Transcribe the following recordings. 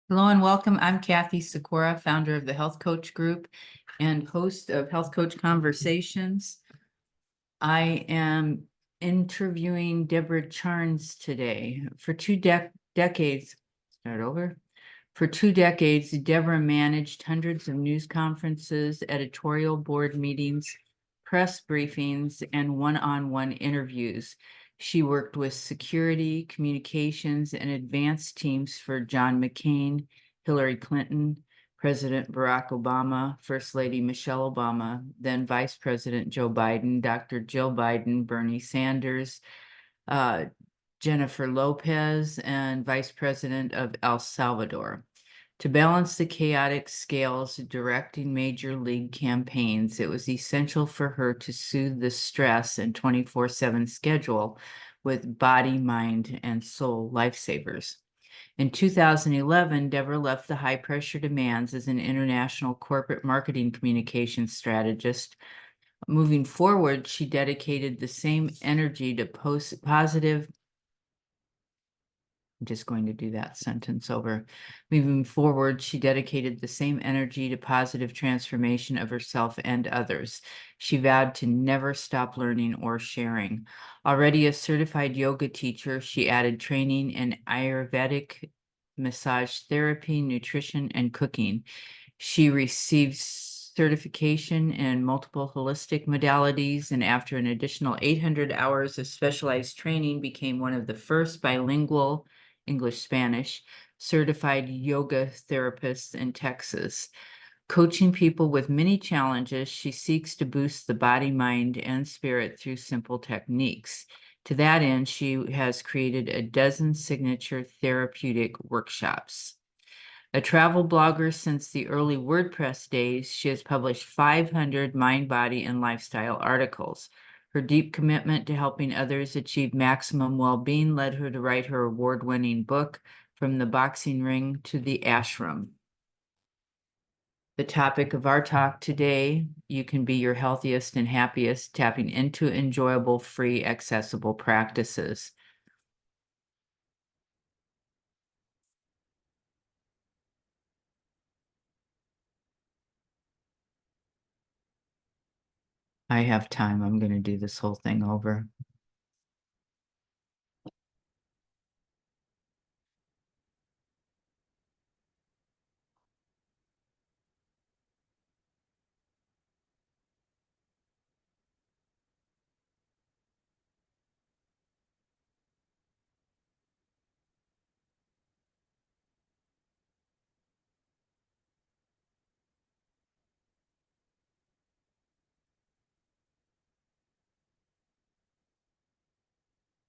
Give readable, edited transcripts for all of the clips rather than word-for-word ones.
Hello and welcome. I'm Kathy Sikora, founder of the Health Coach Group and host of Health Coach Conversations. I am interviewing Deborah Charnes today. For two decades, Deborah managed hundreds of news conferences, editorial board meetings, press briefings, and one-on-one interviews. She worked with security, communications, and advanced teams for John McCain, Hillary Clinton, President Barack Obama, First Lady Michelle Obama, then Vice President Joe Biden, Dr. Jill Biden, Bernie Sanders, Jennifer Lopez, and Vice President of El Salvador. To balance the chaotic scales directing major league campaigns, it was essential for her to soothe the stress and 24/7 schedule with body, mind, and soul lifesavers. In 2011, Deborah left the high-pressure demands as an international corporate marketing communications strategist. Moving forward, she dedicated the same energy to positive. I'm just going to do that sentence over. Moving forward, she dedicated the same energy to positive transformation of herself and others. She vowed to never stop learning or sharing. Already a certified yoga teacher, she added training in Ayurvedic massage therapy, nutrition, and cooking. She received certification in multiple holistic modalities, and after an additional 800 hours of specialized training, became one of the first bilingual English-Spanish certified yoga therapists in Texas. Coaching people with many challenges, she seeks to boost the body, mind, and spirit through simple techniques. To that end, she has created a dozen signature therapeutic workshops. A travel blogger since the early WordPress days, she has published 500 mind, body, and lifestyle articles. Her deep commitment to helping others achieve maximum well-being led her to write her award-winning book, From the Boxing Ring to the Ashram. The topic of our talk today, you can be your healthiest and happiest, tapping into enjoyable, free, accessible practices. I have time. I'm going to do this whole thing over.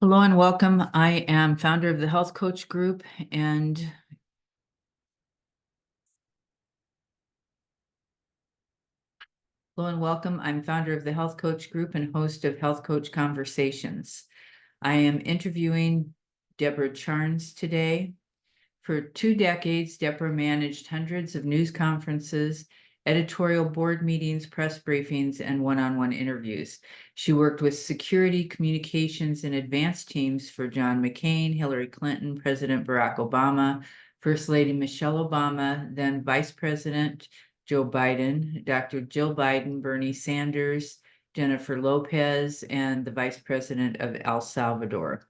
Hello and welcome. I am founder of the Health Coach Group and Hello and welcome. I'm founder of the Health Coach Group and host of Health Coach Conversations. I am interviewing Deborah Charnes today. For 2 decades, Deborah managed hundreds of news conferences, editorial board meetings, press briefings, and one-on-one interviews. She worked with security, communications, and advanced teams for John McCain, Hillary Clinton, President Barack Obama, First Lady Michelle Obama, then Vice President Joe Biden, Dr. Jill Biden, Bernie Sanders, Jennifer Lopez, and the Vice President of El Salvador.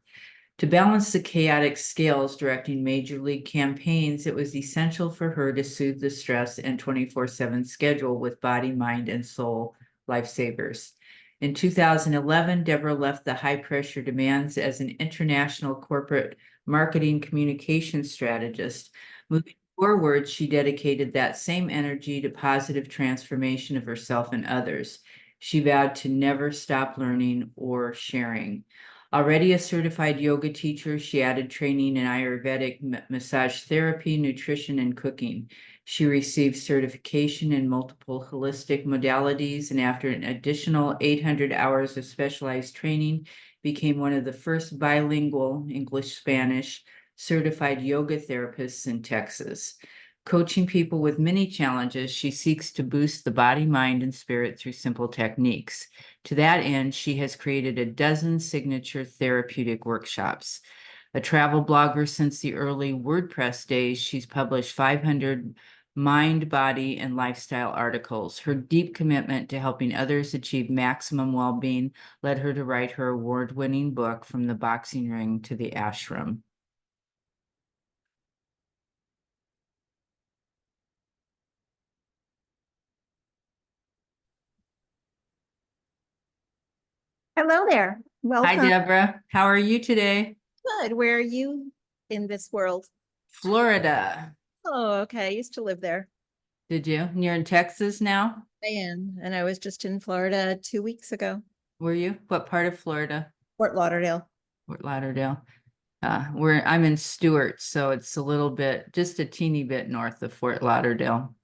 To balance the chaotic scales directing major league campaigns, it was essential for her to soothe the stress and 24/7 schedule with body, mind, and soul lifesavers. In 2011, Deborah left the high-pressure demands as an international corporate marketing communication strategist. Moving forward, she dedicated that same energy to positive transformation of herself and others. She vowed to never stop learning or sharing. Already a certified yoga teacher, she added training in Ayurvedic massage therapy, nutrition, and cooking. She received certification in multiple holistic modalities, and after an additional 800 hours of specialized training, became one of the first bilingual English-Spanish certified yoga therapists in Texas. Coaching people with many challenges, she seeks to boost the body, mind, and spirit through simple techniques. To that end, she has created a dozen signature therapeutic workshops. A travel blogger since the early WordPress days, she's published 500 mind, body, and lifestyle articles. Her deep commitment to helping others achieve maximum well-being led her to write her award-winning book, From the Boxing Ring to the Ashram. Hello there. Hi, Welcome. Deborah. How are you today? Good. Where are you in this world? Florida. Oh, okay. I used to live there. Did you? And you're in Texas now? I am. And I was just in Florida 2 weeks ago. Were you? What part of Florida? Fort Lauderdale. Fort Lauderdale. I'm in Stewart, so it's a little bit, just a teeny bit north of Fort Lauderdale.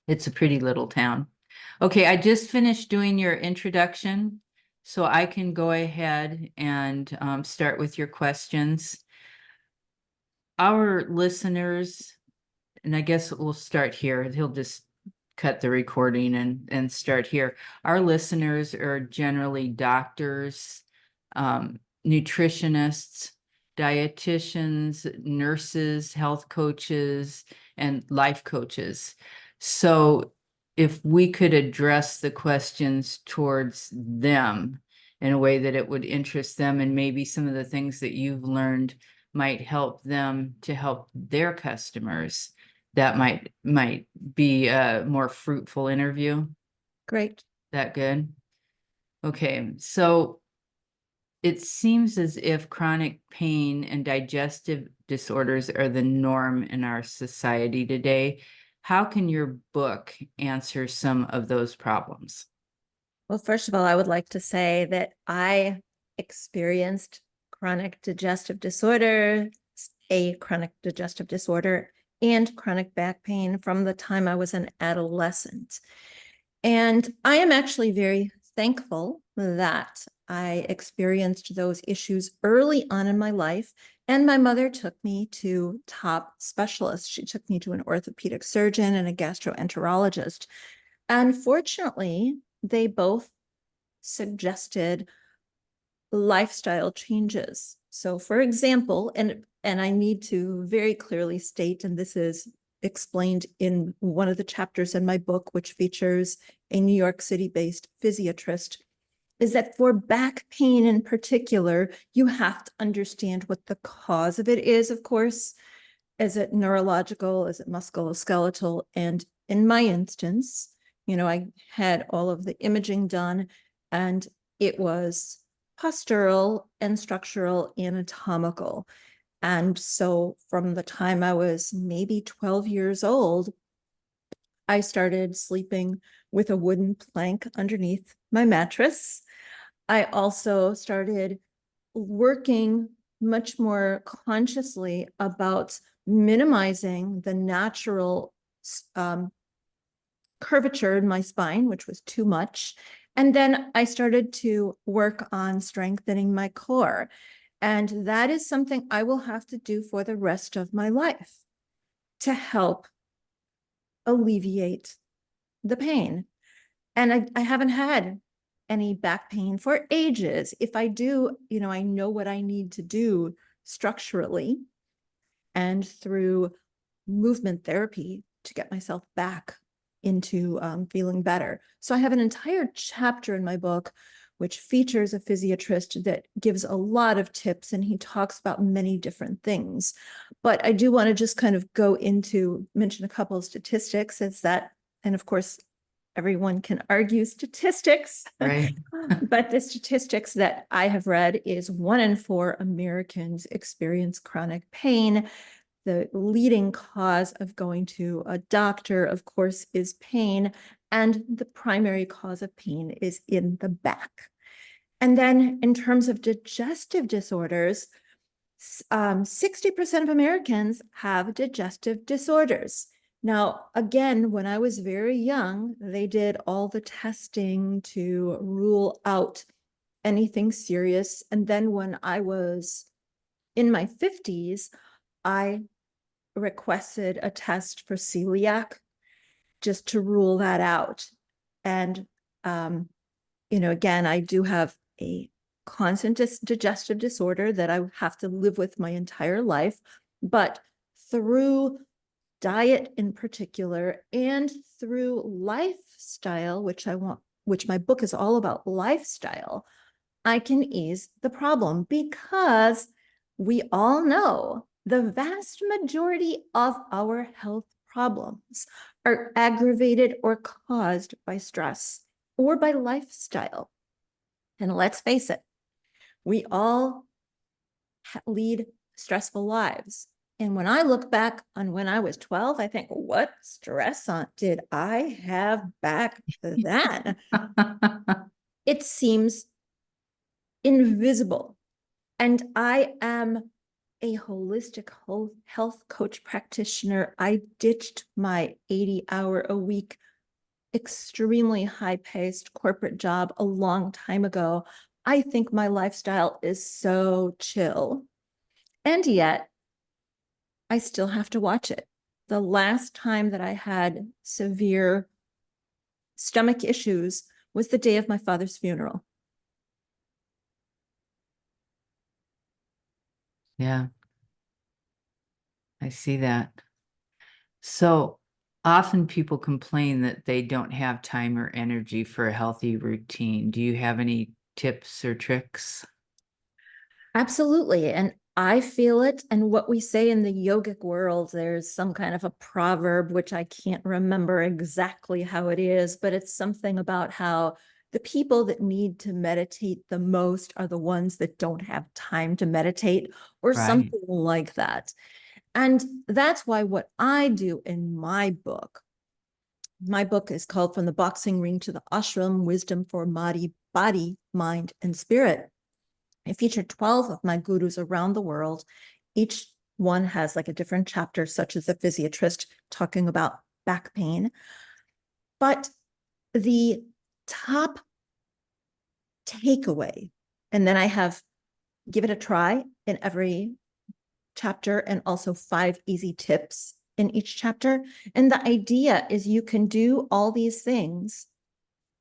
It's a pretty little town. Okay, I just finished doing your introduction, so I can go ahead and start with your questions. Our listeners, and I guess we'll start here. He'll just cut the recording and start here. Our listeners are generally doctors, nutritionists, dietitians, nurses, health coaches, and life coaches. So if we could address the questions towards them in a way that it would interest them, and maybe some of the things that you've learned might help them to help their customers, that might be a more fruitful interview. Great. That good? Okay, so it seems as if chronic pain and digestive disorders are the norm in our society today. How can your book answer some of those problems? Well, first of all, I would like to say that I experienced chronic digestive disorder, a chronic digestive disorder, and chronic back pain from the time I was an adolescent. And I am actually very thankful that I experienced those issues early on in my life. And my mother took me to top specialists. She took me to an orthopedic surgeon and a gastroenterologist. And fortunately, they both suggested lifestyle changes. So for example, and I need to very clearly state, and this is explained in one of the chapters in my book, which features a New York City-based physiatrist, is that for back pain in particular, you have to understand what the cause of it is, of course. Is it neurological? Is it musculoskeletal? And in my instance, I had all of the imaging done, and it was postural and structural anatomical. And so from the time I was maybe 12 years old, I started sleeping with a wooden plank underneath my mattress. I also started working much more consciously about minimizing the natural curvature in my spine, which was too much. And then I started to work on strengthening my core. And that is something I will have to do for the rest of my life to help alleviate the pain. And I haven't had any back pain for ages. If I do, I know what I need to do structurally and through movement therapy to get myself back into feeling better. So I have an entire chapter in my book which features a physiatrist that gives a lot of tips, and he talks about many different things. But I do want to just kind of mention a couple of statistics. It's that, and of course, everyone can argue statistics, Right. but the statistics that I have read is 1 in 4 Americans experience chronic pain. The leading cause of going to a doctor, of course, is pain, and the primary cause of pain is in the back. And then in terms of digestive disorders, 60% of Americans have digestive disorders. Now, again, when I was very young, they did all the testing to rule out anything serious. And then when I was in my 50s, I requested a test for celiac just to rule that out. And, again, I do have a constant digestive disorder that I have to live with my entire life, but through diet in particular and through lifestyle, which my book is all about lifestyle, I can ease the problem, because we all know the vast majority of our health problems are aggravated or caused by stress or by lifestyle. And let's face it, we all lead stressful lives. And when I look back on when I was 12, I think, what stress did I have back then? It seems invisible. And I am a holistic health coach practitioner. I ditched my 80-hour-a-week, extremely high-paced corporate job a long time ago. I think my lifestyle is so chill. And yet, I still have to watch it. The last time that I had severe stomach issues was the day of my father's funeral. Yeah, I see that. So often people complain that they don't have time or energy for a healthy routine. Do you have any tips or tricks? Absolutely. And I feel it. And what we say in the yogic world, there's some kind of a proverb, which I can't remember exactly how it is, but it's something about how the people that need to meditate the most are the ones that don't have time to meditate, or Right. something like that. And that's why what I do in my book is called From the Boxing Ring to the Ashram, Wisdom for Body, Mind, and Spirit. I featured 12 of my gurus around the world. Each one has like a different chapter, such as a physiatrist talking about back pain. But the top takeaway, and then I have give it a try in every chapter, and also 5 easy tips in each chapter. And the idea is you can do all these things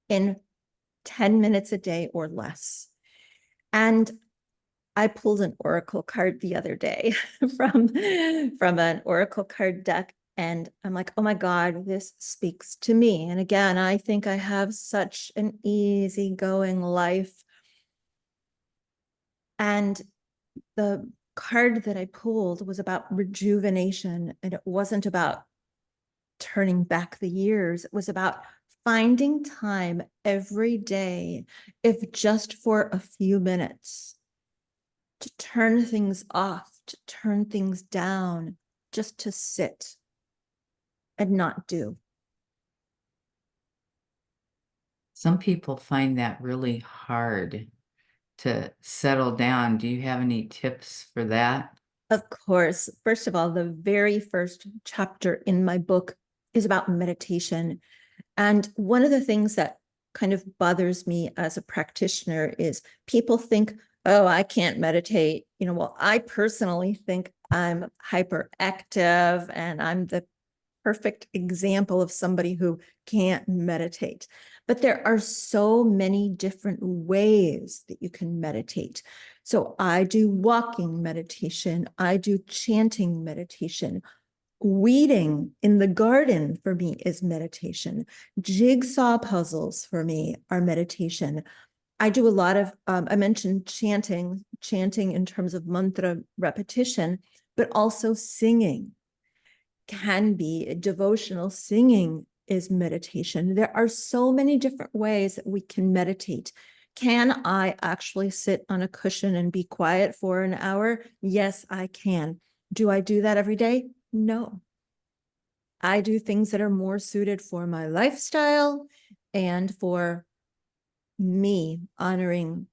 in 10 minutes a day or less. And I pulled an oracle card the other day from an oracle card deck, and I'm like, oh my God, this speaks to me. And again, I think I have such an easygoing life. And the card that I pulled was about rejuvenation, and it wasn't about turning back the years. It was about finding time every day, if just for a few minutes, to turn things off, to turn things down, just to sit and not do. Some people find that really hard to settle down. Do you have any tips for that? Of course, first of all, the very first chapter in my book is about meditation. And one of the things that kind of bothers me as a practitioner is people think, oh, I can't meditate. Well, I personally think I'm hyperactive and I'm the perfect example of somebody who can't meditate. But there are so many different ways that you can meditate. So I do walking meditation, I do chanting meditation. Weeding in the garden for me is meditation. Jigsaw puzzles for me are meditation. I do a lot of, I mentioned chanting in terms of mantra repetition, but also singing can be devotional. Singing is meditation. There are so many different ways that we can meditate. Can I actually sit on a cushion and be quiet for an hour? Yes, I can. Do I do that every day? No. I do things that are more suited for my lifestyle and for me honoring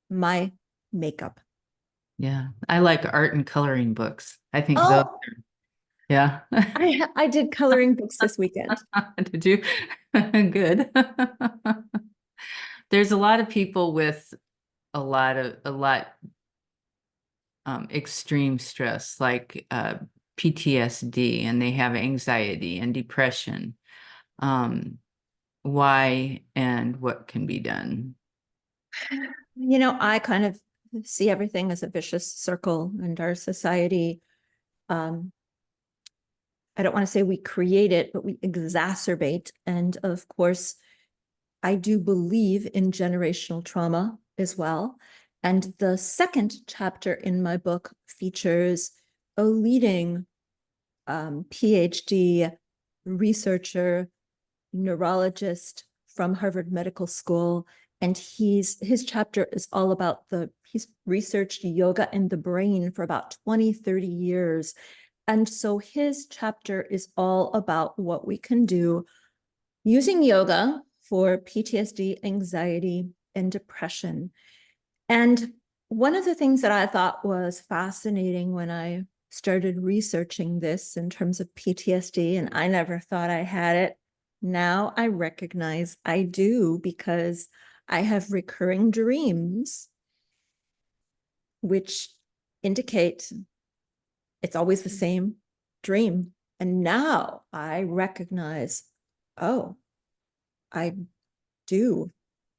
my makeup. Yeah, I like art and coloring books. I think those, Oh, yeah. I did coloring books this weekend. Did you? Good. There's a lot of people with a lot extreme stress, like PTSD, and they have anxiety and depression. Why and what can be done? I kind of see everything as a vicious circle, and our society, I don't want to say we create it, but we exacerbate. And of course, I do believe in generational trauma as well. And the second chapter in my book features a leading PhD researcher, neurologist from Harvard Medical School. And his chapter is all about he's researched yoga and the brain for about 20, 30 years. And so his chapter is all about what we can do using yoga for PTSD, anxiety, and depression. And one of the things that I thought was fascinating when I started researching this in terms of PTSD, and I never thought I had it. Now I recognize I do, because I have recurring dreams, which indicate it's always the same dream. And now I recognize, oh, I do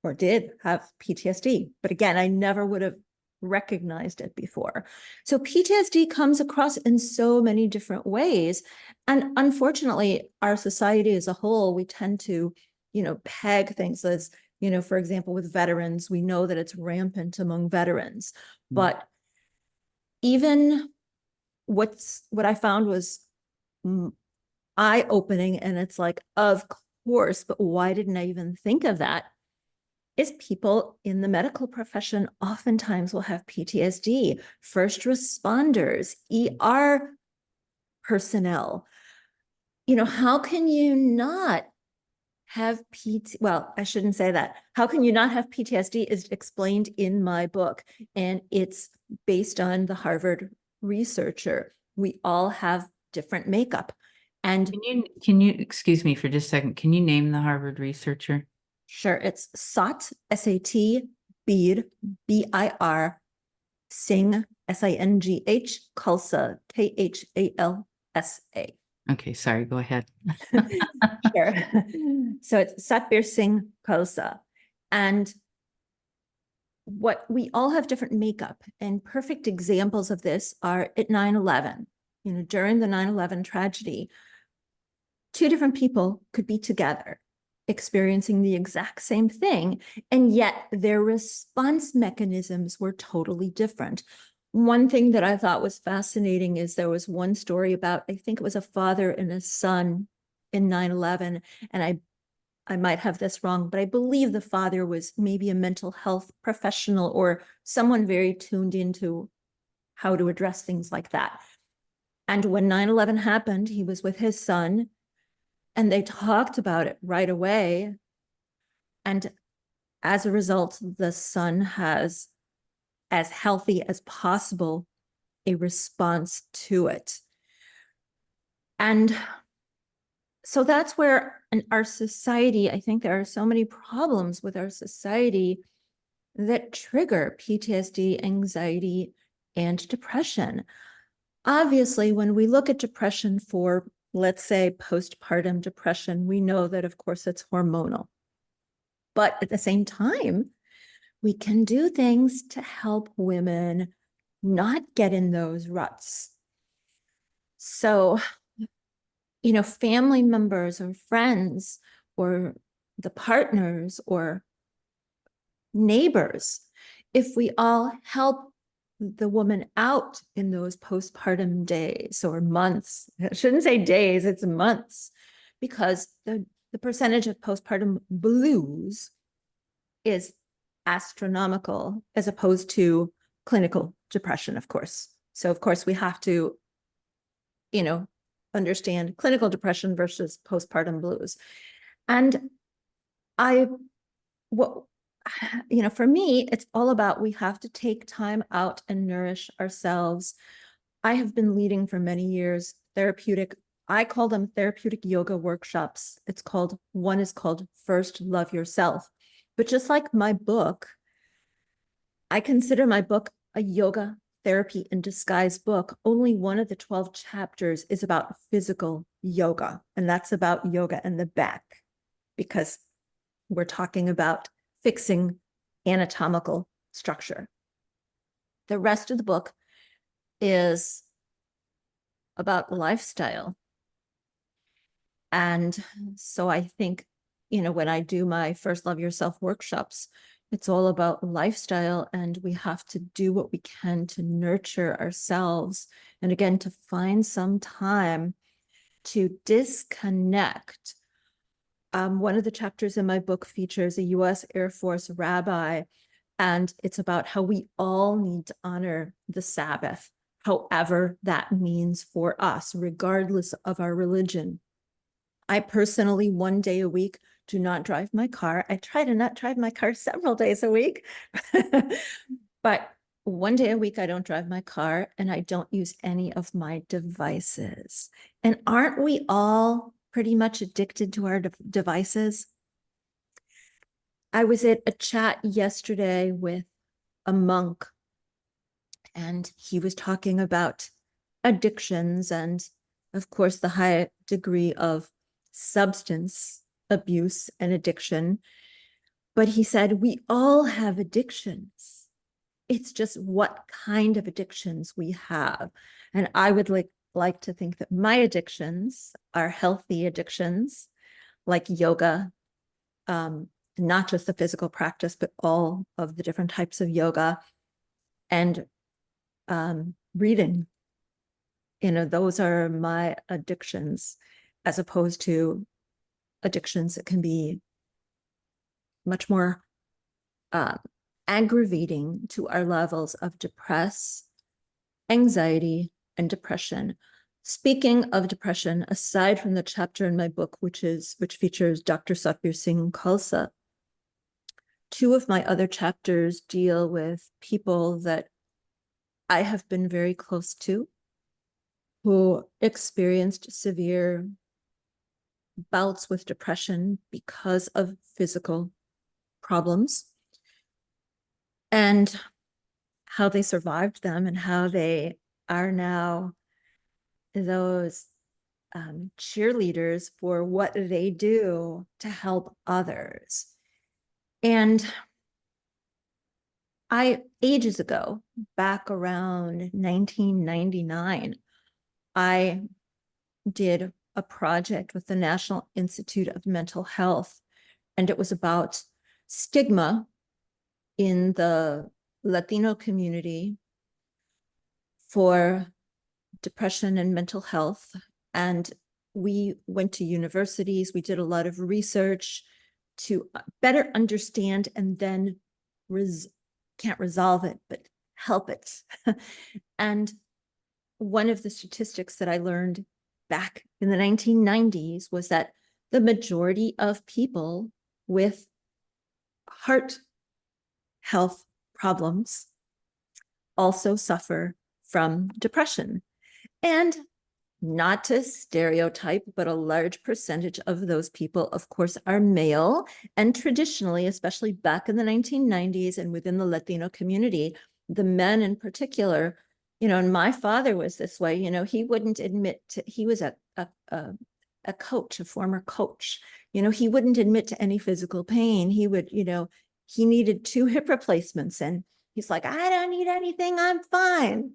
or did have PTSD. But again, I never would have recognized it before. So PTSD comes across in so many different ways. And unfortunately, our society as a whole, we tend to, peg things as, for example, with veterans, we know that it's rampant among veterans. But even what I found was eye-opening, and it's like, of course, but why didn't I even think of that? Is people in the medical profession oftentimes will have PTSD, first responders, ER personnel. How can you not have well, I shouldn't say that. How can you not have PTSD is explained in my book, and it's based on the Harvard researcher. We all have different makeup. And Can you excuse me for just a second? Can you name the Harvard researcher? sure, it's Sat, S-A-T, Beer, B-I-R, Singh, S-I-N-G-H, Khalsa, K-H-A-L-S-A. Okay, sorry, go ahead. Sure. So it's Satbir Singh Khalsa. And what we all have different makeup, and perfect examples of this are at 9/11. During the 9/11 tragedy, two different people could be together experiencing the exact same thing, and yet their response mechanisms were totally different. One thing that I thought was fascinating is there was one story about, I think it was a father and a son in 9/11, and I might have this wrong, but I believe the father was maybe a mental health professional or someone very tuned into how to address things like that. And when 9/11 happened, he was with his son, and they talked about it right away. And as a result, the son has, as healthy as possible, a response to it. And so that's where in our society, I think there are so many problems with our society that trigger PTSD, anxiety, and depression. Obviously, when we look at depression for, let's say, postpartum depression, we know that, of course, it's hormonal. But at the same time, we can do things to help women not get in those ruts. So, family members or friends or the partners or neighbors, if we all help the woman out in those postpartum days or months, I shouldn't say days, it's months, because the percentage of postpartum blues is astronomical as opposed to clinical depression, of course. So, of course, we have to, understand clinical depression versus postpartum blues. And for me, it's all about, we have to take time out and nourish ourselves. I have been leading for many years I call them therapeutic yoga workshops. One is called First Love Yourself. But just like my book, I consider my book a yoga therapy in disguise book. Only one of the 12 chapters is about physical yoga, and that's about yoga in the back, because we're talking about fixing anatomical structure. The rest of the book is about lifestyle. And so I think, when I do my First Love Yourself workshops, it's all about lifestyle, and we have to do what we can to nurture ourselves. And again, to find some time to disconnect. One of the chapters in my book features a US Air Force rabbi, and it's about how we all need to honor the Sabbath, however that means for us, regardless of our religion. I personally, one day a week, do not drive my car. I try to not drive my car several days a week, but one day a week, I don't drive my car and I don't use any of my devices. And aren't we all pretty much addicted to our devices? I was at a chat yesterday with a monk, and he was talking about addictions and, of course, the high degree of substance abuse and addiction. But he said, we all have addictions. It's just what kind of addictions we have. And I would like to think that my addictions are healthy addictions, like yoga, not just the physical practice, but all of the different types of yoga, and reading. Those are my addictions, as opposed to addictions that can be much more aggravating to our levels of anxiety, and depression. Speaking of depression, aside from the chapter in my book, which features Dr. Satbir Singh Khalsa, two of my other chapters deal with people that I have been very close to, who experienced severe bouts with depression because of physical problems, and how they survived them, and how they are now those cheerleaders for what they do to help others. And ages ago, back around 1999, I did a project with the National Institute of Mental Health, and it was about stigma in the Latino community for depression and mental health. And we went to universities, we did a lot of research to better understand, and then can't resolve it, but help it. And one of the statistics that I learned back in the 1990s was that the majority of people with heart health problems also suffer from depression. And not to stereotype, but a large percentage of those people, of course, are male. And traditionally, especially back in the 1990s and within the Latino community, the men in particular, and my father was this way, he wouldn't admit to, he was a coach, a former coach, he wouldn't admit to any physical pain. He would, he needed 2 hip replacements, and he's like, I don't need anything, I'm fine.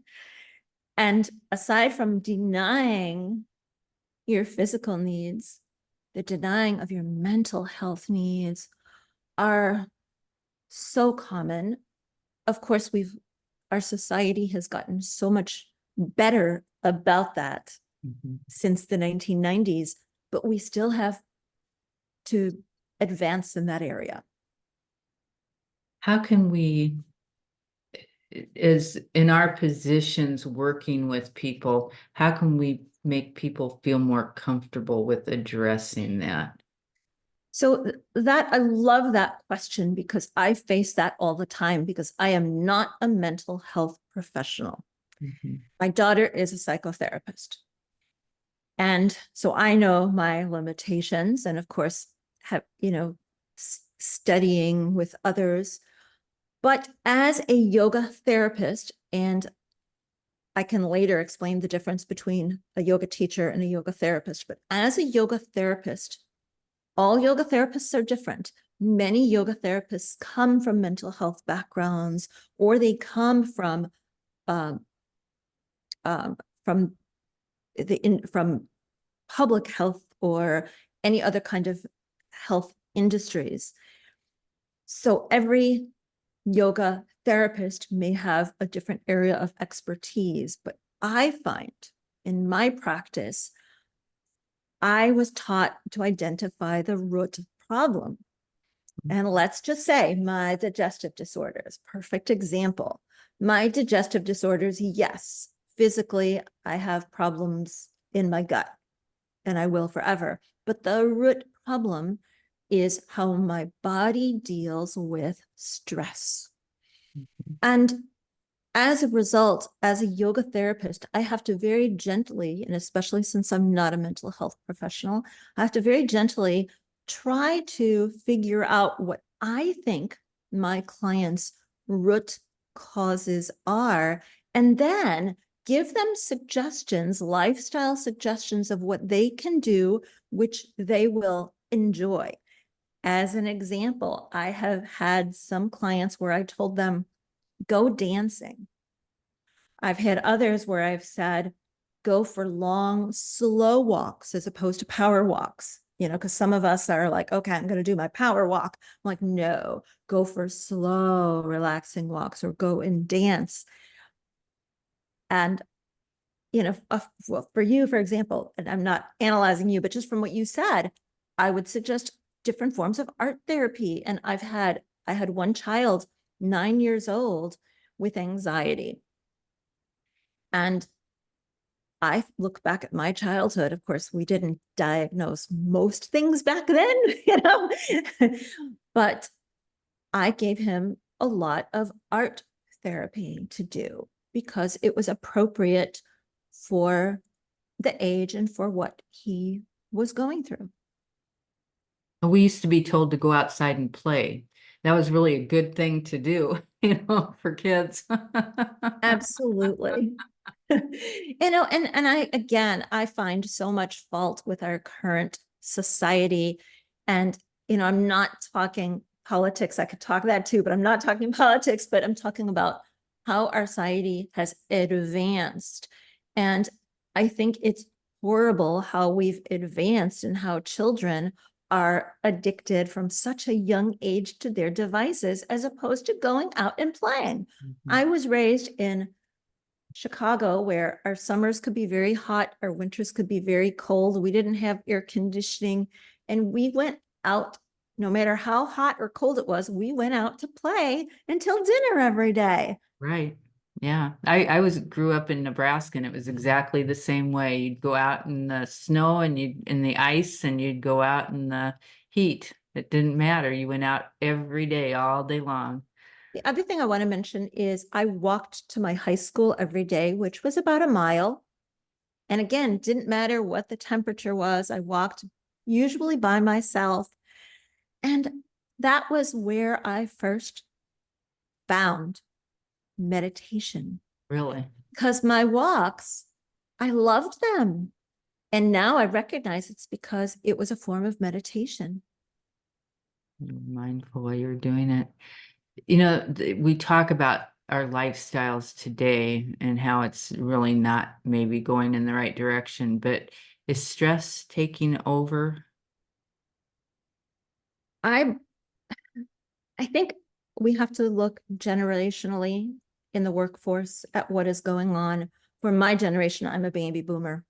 And aside from denying your physical needs, the denying of your mental health needs are so common. Of course, our society has gotten so much better about that since the 1990s, but we still have to advance in that area. How can we, is in our positions working with people, how can we make people feel more comfortable with addressing that? So that, I love that question, because I face that all the time, because I am not a mental health professional. My daughter is a psychotherapist. And so I know my limitations, and of course have, studying with others. But as a yoga therapist, and I can later explain the difference between a yoga teacher and a yoga therapist, but as a yoga therapist, all yoga therapists are different, many yoga therapists come from mental health backgrounds, or they come um, from from public health or any other kind of health industries. So every yoga therapist may have a different area of expertise, but I find in my practice, I was taught to identify the root problem. And let's just say my digestive disorders, perfect example. My digestive disorders, yes, physically, I have problems in my gut and I will forever. But the root problem is how my body deals with stress. And as a result, as a yoga therapist, I have to very gently, and especially since I'm not a mental health professional, I have to very gently try to figure out what I think my clients' root causes are, and then give them suggestions, lifestyle suggestions of what they can do, which they will enjoy. As an example, I have had some clients where I told them, go dancing. I've had others where I've said, go for long, slow walks as opposed to power walks, because some of us are like, okay, I'm going to do my power walk. I'm like, no, go for slow, relaxing walks or go and dance. And, well, for you, for example, and I'm not analyzing you, but just from what you said, I would suggest different forms of art therapy. And I had one child, 9 years old, with anxiety. And I look back at my childhood. Of course, we didn't diagnose most things back then, but I gave him a lot of art therapy to do because it was appropriate for the age and for what he was going through. We used to be told to go outside and play. That was really a good thing to do, for kids. Absolutely. And I find so much fault with our current society. And, I'm not talking politics. I could talk that too, but I'm not talking politics, but I'm talking about how our society has advanced. And I think it's horrible how we've advanced and how children are addicted from such a young age to their devices as opposed to going out and playing. I was raised in Chicago, where our summers could be very hot, our winters could be very cold. We didn't have air conditioning, and we went out, no matter how hot or cold it was, we went out to play until dinner every day. Right. Yeah. I grew up in Nebraska, and it was exactly the same way. You'd go out in the snow and in the ice, and you'd go out in the heat. It didn't matter. You went out every day, all day long. The other thing I want to mention is I walked to my high school every day, which was about a mile. And again, didn't matter what the temperature was. I walked usually by myself. And that was where I first found meditation. Really. Because my walks, I loved them. And now I recognize it's because it was a form of meditation. You're mindful while you're doing it. We talk about our lifestyles today and how it's really not maybe going in the right direction, but is stress taking over? I think we have to look generationally in the workforce at what is going on. For my generation, I'm a baby boomer.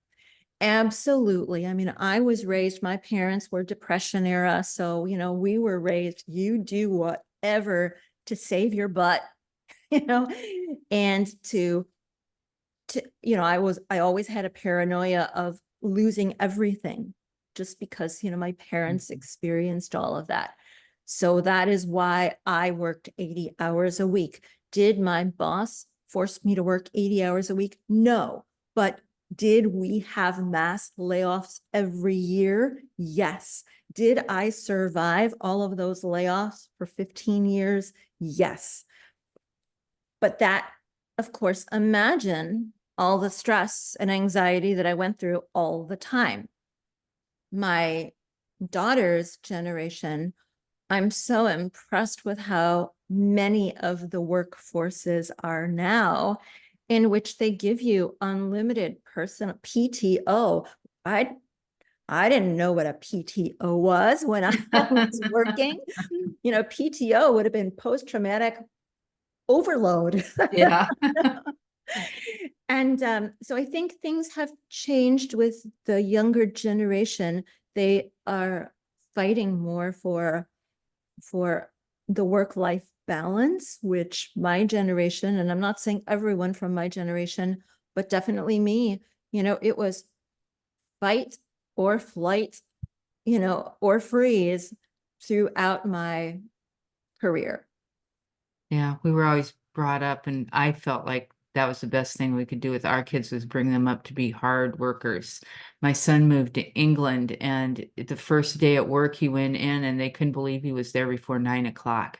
Absolutely. I mean, I was raised, my parents were Depression era. So, we were raised, you do whatever to save your butt, and I always had a paranoia of losing everything just because, my parents experienced all of that. So that is why I worked 80 hours a week. Did my boss force me to work 80 hours a week? No. But did we have mass layoffs every year? Yes. Did I survive all of those layoffs for 15 years? Yes. But that, of course, imagine all the stress and anxiety that I went through all the time. My daughter's generation I'm so impressed with how many of the workforces are now in which they give you unlimited personal PTO. I didn't know what a PTO was when I was working. You know, PTO would have been post-traumatic overload. Yeah. And so I think things have changed with the younger generation. They are fighting more for the work-life balance, which my generation, and I'm not saying everyone from my generation, but definitely me, you know, it was fight or flight, you know, or freeze throughout my career. Yeah, we were always brought up, and I felt like that was the best thing we could do with our kids was bring them up to be hard workers. My son moved to England, and the first day at work, he went in, and they couldn't believe he was there before 9 o'clock.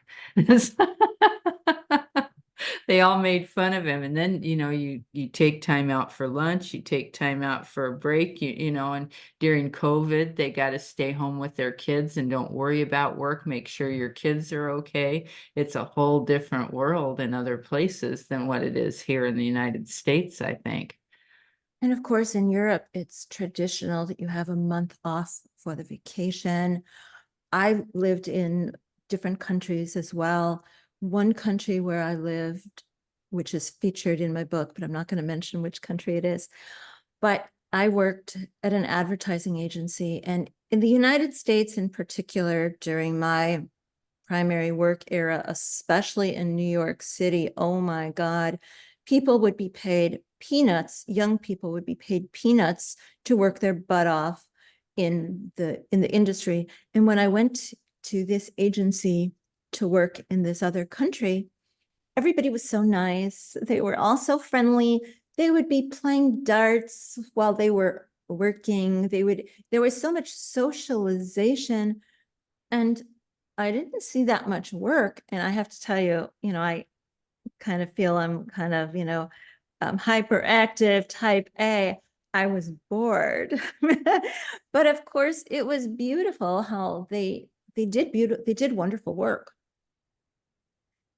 They all made fun of him. And then, you take time out for lunch, you take time out for a break, and during COVID, they got to stay home with their kids and don't worry about work. Make sure your kids are okay. It's a whole different world in other places than what it is here in the United States, I think. And of course, in Europe, it's traditional that you have a month off for the vacation. I lived in different countries as well. One country where I lived, which is featured in my book, but I'm not going to mention which country it is, but I worked at an advertising agency. And in the United States in particular, during my primary work era, especially in New York City, oh my God, people would be paid peanuts, young people would be paid peanuts to work their butt off in the industry. And when I went to this agency to work in this other country, everybody was so nice. They were all so friendly. They would be playing darts while they were working. There was so much socialization, and I didn't see that much work. And I have to tell you, I kind of feel I'm kind of, hyperactive type A. I was bored. But of course, it was beautiful how they did wonderful work.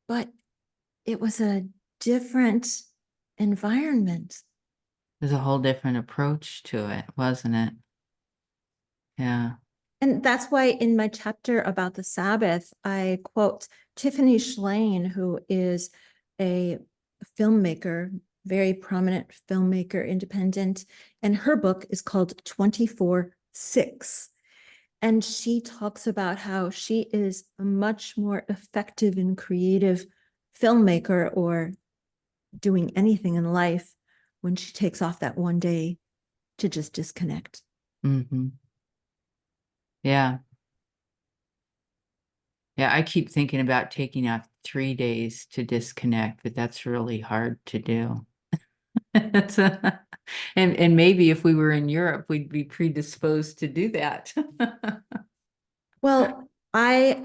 But it was a different environment. There's a whole different approach to it, wasn't it? Yeah. And that's why in my chapter about the Sabbath, I quote Tiffany Shlain, who is a filmmaker, very prominent filmmaker, independent, and her book is called 24/6. And she talks about how she is a much more effective and creative filmmaker or doing anything in life when she takes off that one day to just disconnect. Mm-hmm. Yeah. Yeah, I keep thinking about taking off 3 days to disconnect, but that's really hard to do. It's and maybe if we were in Europe, we'd be predisposed to do that. Well, my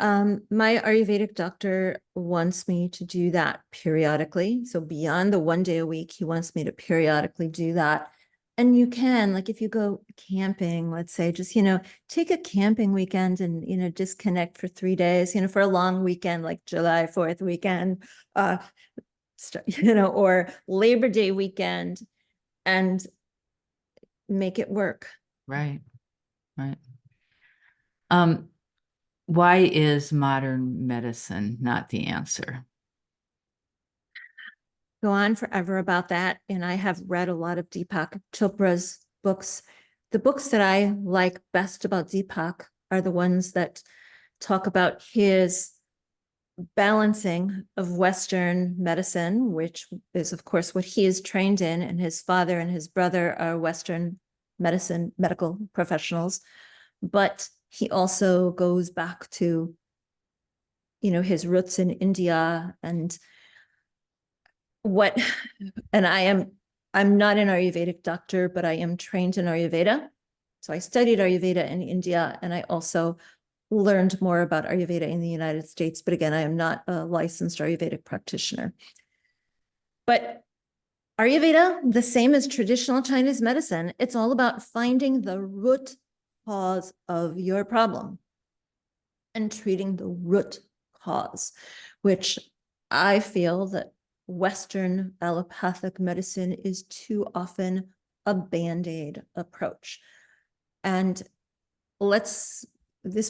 Ayurvedic doctor wants me to do that periodically. So beyond the one day a week, he wants me to periodically do that. And you can, like if you go camping, let's say, just, take a camping weekend and, disconnect for 3 days, for a long weekend, like July 4th weekend, or Labor Day weekend, and make it work. Right, right. Um, why is modern medicine not the answer? Go on forever about that. And I have read a lot of Deepak Chopra's books. The books that I like best about Deepak are the ones that talk about his balancing of Western medicine, which is, of course, what he is trained in. And his father and his brother are Western medicine, medical professionals. But he also goes back to, his roots in India and what, and I'm not an Ayurvedic doctor, but I am trained in Ayurveda. So I studied Ayurveda in India, and I also learned more about Ayurveda in the United States. But again, I am not a licensed Ayurvedic practitioner. But Ayurveda, the same as traditional Chinese medicine, it's all about finding the root cause of your problem. and treating the root cause, which I feel that Western allopathic medicine is too often a Band-Aid approach. And this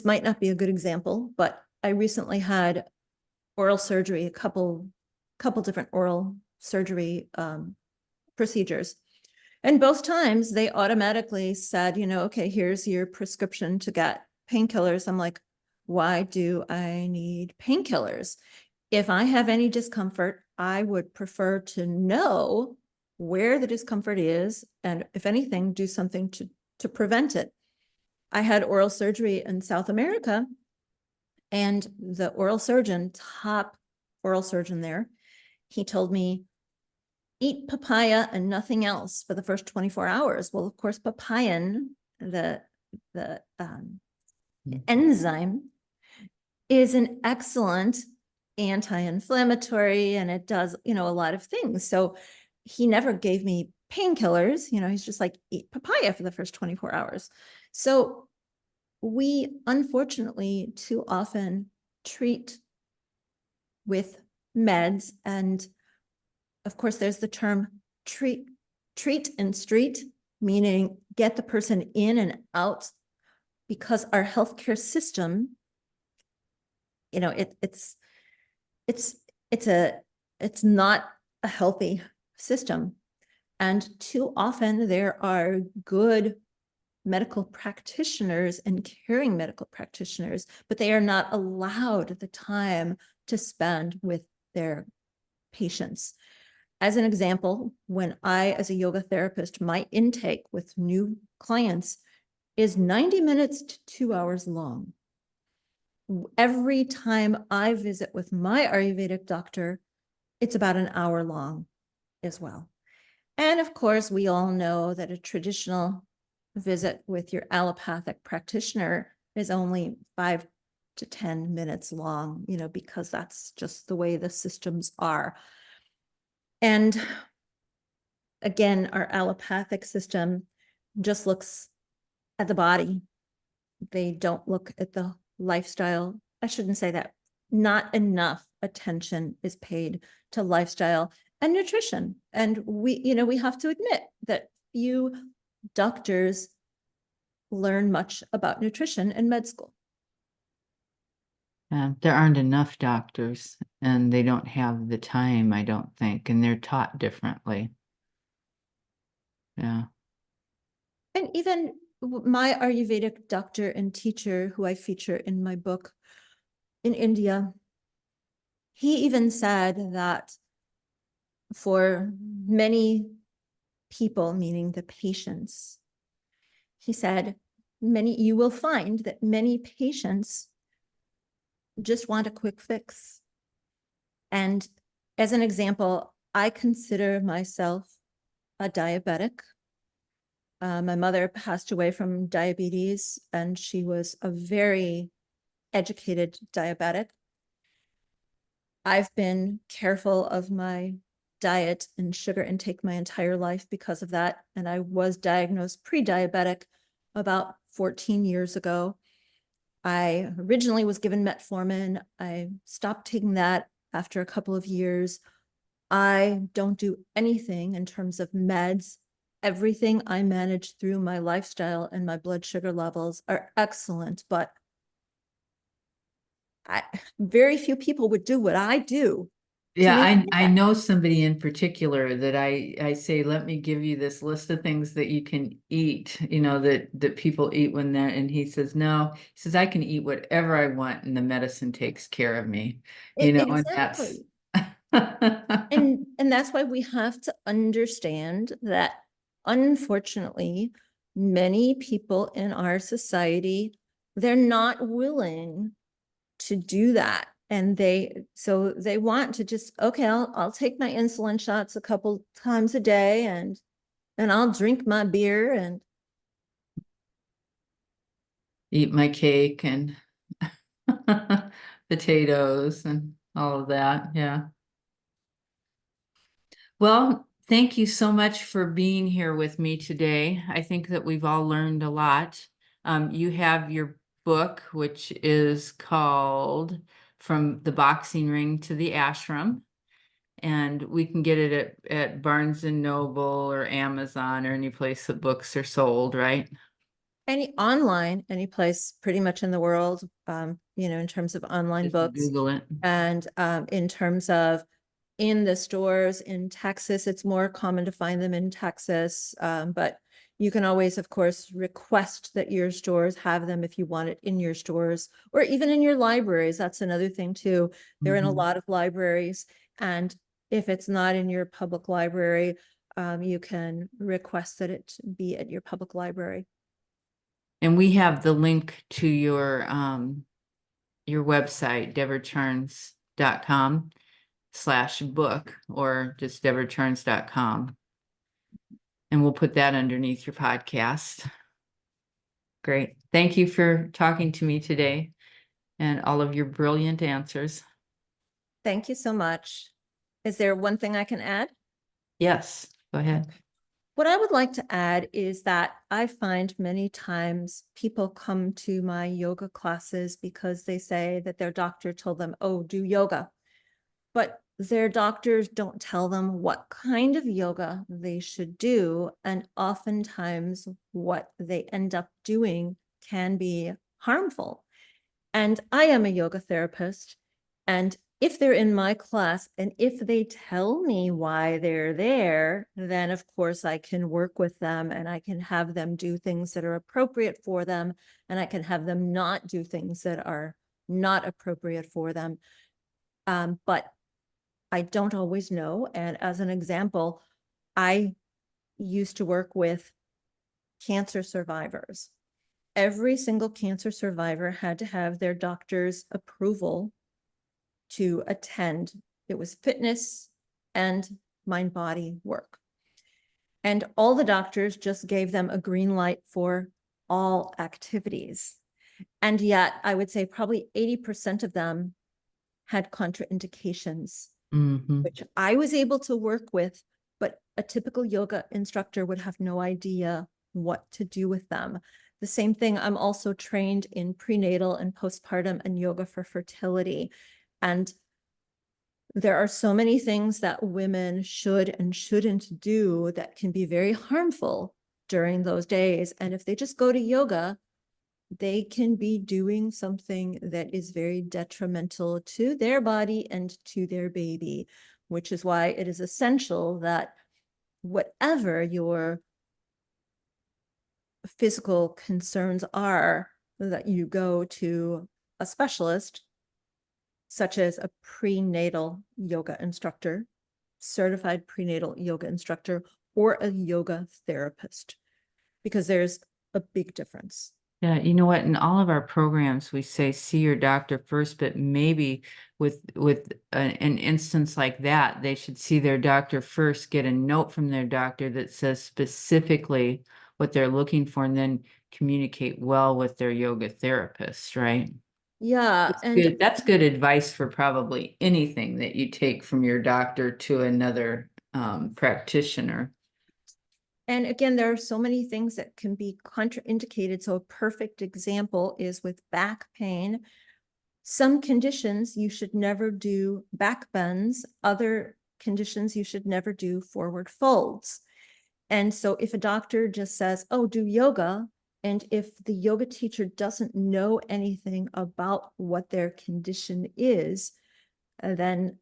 might not be a good example, but I recently had oral surgery, a couple different oral surgery procedures. And both times they automatically said, okay, here's your prescription to get painkillers. I'm like, why do I need painkillers? If I have any discomfort, I would prefer to know where the discomfort is, and if anything, do something to prevent it. I had oral surgery in South America, and the oral surgeon, top oral surgeon there, he told me, eat papaya and nothing else for the first 24 hours. Well, of course, papain, the enzyme, is an excellent anti-inflammatory, and it does, a lot of things. So he never gave me painkillers, he's just like, eat papaya for the first 24 hours. So we unfortunately too often treat with meds. And of course, there's the term treat and street, meaning get the person in and out, because our healthcare system, it's not a healthy system. And too often there are good medical practitioners and caring medical practitioners, but they are not allowed the time to spend with their patients. As an example, when I, as a yoga therapist, my intake with new clients is 90 minutes to 2 hours long. Every time I visit with my Ayurvedic doctor, it's about an hour long as well. And of course, we all know that a traditional visit with your allopathic practitioner is only 5 to 10 minutes long, because that's just the way the systems are. And again, our allopathic system just looks at the body. They don't look at the lifestyle. I shouldn't say that. Not enough attention is paid to lifestyle and nutrition. And we have to admit that few doctors learn much about nutrition in med school. There aren't enough doctors, and they don't have the time, I don't think, and they're taught differently. Yeah. And even my Ayurvedic doctor and teacher, who I feature in my book in India, he even said that for many people, meaning the patients, he said, you will find that many patients just want a quick fix. And as an example, I consider myself a diabetic. My mother passed away from diabetes, and she was a very educated diabetic. I've been careful of my diet and sugar intake my entire life because of that. And I was diagnosed pre-diabetic about 14 years ago. I originally was given metformin. I stopped taking that after a couple of years. I don't do anything in terms of meds. Everything I manage through my lifestyle, and my blood sugar levels are excellent, but very few people would do what I do. Yeah, I know somebody in particular that I say, let me give you this list of things that you can eat, that people eat when they're, and he says, no, he says, I can eat whatever I want and the medicine takes care of me, Exactly. And that's why we have to understand that, unfortunately, many people in our society, they're not willing to do that. And they want to just, okay, I'll take my insulin shots a couple times a day, and I'll drink my beer and eat my cake and potatoes and all of that. Yeah. Well, thank you so much for being here with me today. I think that we've all learned a lot. You have your book, which is called From the Boxing Ring to the Ashram. And we can get it at Barnes and Noble or Amazon or any place that books are sold, right? Any place pretty much in the world, in terms of online Just books. Google it. And in terms of in the stores in Texas, it's more common to find them in Texas. But you can always, of course, request that your stores have them if you want it in your stores or even in your libraries. That's another thing too. They're in a lot of libraries. And if it's not in your public library, you can request that it be at your public library. And we have the link to your website, deborahcharnes.com/book, or just deborahcharnes.com. And we'll put that underneath your podcast. Great. Thank you for talking to me today and all of your brilliant answers. Thank you so much. Is there one thing I can add? Yes, go ahead. What I would like to add is that I find many times people come to my yoga classes because they say that their doctor told them, oh, do yoga. But their doctors don't tell them what kind of yoga they should do. And oftentimes what they end up doing can be harmful. And I am a yoga therapist. And if they're in my class and if they tell me why they're there, then of course I can work with them and I can have them do things that are appropriate for them. And I can have them not do things that are not appropriate for them. But I don't always know. And as an example, I used to work with cancer survivors. Every single cancer survivor had to have their doctor's approval to attend. It was fitness and mind-body work. And all the doctors just gave them a green light for all activities. And yet I would say probably 80% of them had contraindications, which I was able to work with, but a typical yoga instructor would have no idea what to do with them. The same thing, I'm also trained in prenatal and postpartum and yoga for fertility. And there are so many things that women should and shouldn't do that can be very harmful during those days. And if they just go to yoga, they can be doing something that is very detrimental to their body and to their baby, which is why it is essential that whatever your physical concerns are, that you go to a specialist, such as a prenatal yoga instructor, certified prenatal yoga instructor, or a yoga therapist, because there's a big difference. Yeah, you know what? In all of our programs, we say see your doctor first, but maybe with an instance like that, they should see their doctor first, get a note from their doctor that says specifically what they're looking for, and then communicate well with their yoga therapist, right? Yeah, and That's good advice for probably anything that you take from your doctor to another practitioner. And again, there are so many things that can be contraindicated. So a perfect example is with back pain. Some conditions you should never do back bends. Other conditions you should never do forward folds. And so if a doctor just says, oh, do yoga, and if the yoga teacher doesn't know anything about what their condition is, then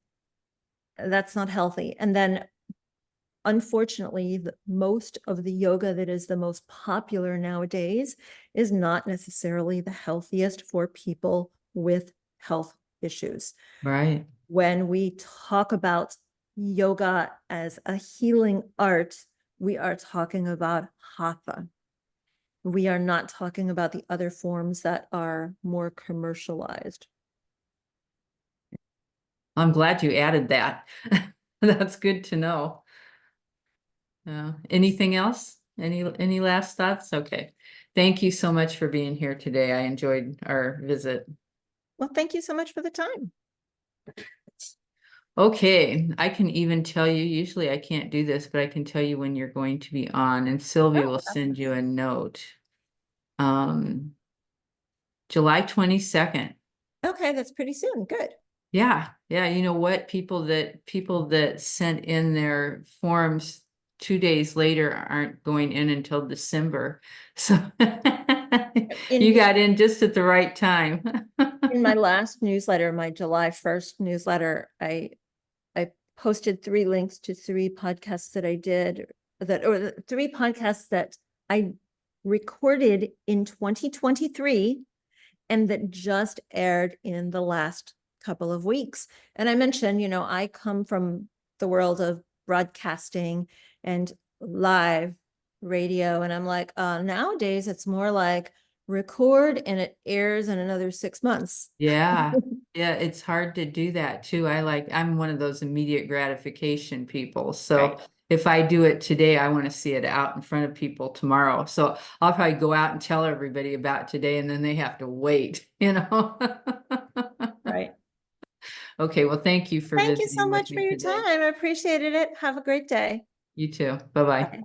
that's not healthy. And then unfortunately, most of the yoga that is the most popular nowadays is not necessarily the healthiest for people with health issues. Right. When we talk about yoga as a healing art, we are talking about hatha. We are not talking about the other forms that are more commercialized. I'm glad you added that. That's good to know. Anything else? Any last thoughts? Okay. Thank you so much for being here today. I enjoyed our visit. Well, thank you so much for the time. Okay, I can even tell you, usually I can't do this, but I can tell you when you're going to be on, and Sylvia will send you a note. July 22nd. Okay, that's pretty soon. Good. Yeah, yeah. You know what? People that sent in their forms 2 days later aren't going in until December. So you In got in just at the right time. in my last newsletter, my July 1st newsletter, I posted 3 links to 3 podcasts that I did or 3 podcasts that I recorded in 2023 and that just aired in the last couple of weeks. And I mentioned, I come from the world of broadcasting and live radio. And I'm like, nowadays it's more like record and it airs in another 6 months. Yeah. Yeah, it's hard to do that too. I'm one of those immediate gratification people. So Right. if I do it today, I want to see it out in front of people tomorrow. So I'll probably go out and tell everybody about today and then they have to wait, you know? Right. Okay, well, thank you for Thank you so visiting with much for me your today. time. I appreciated it. Have a great day. You too. Bye-bye. Bye.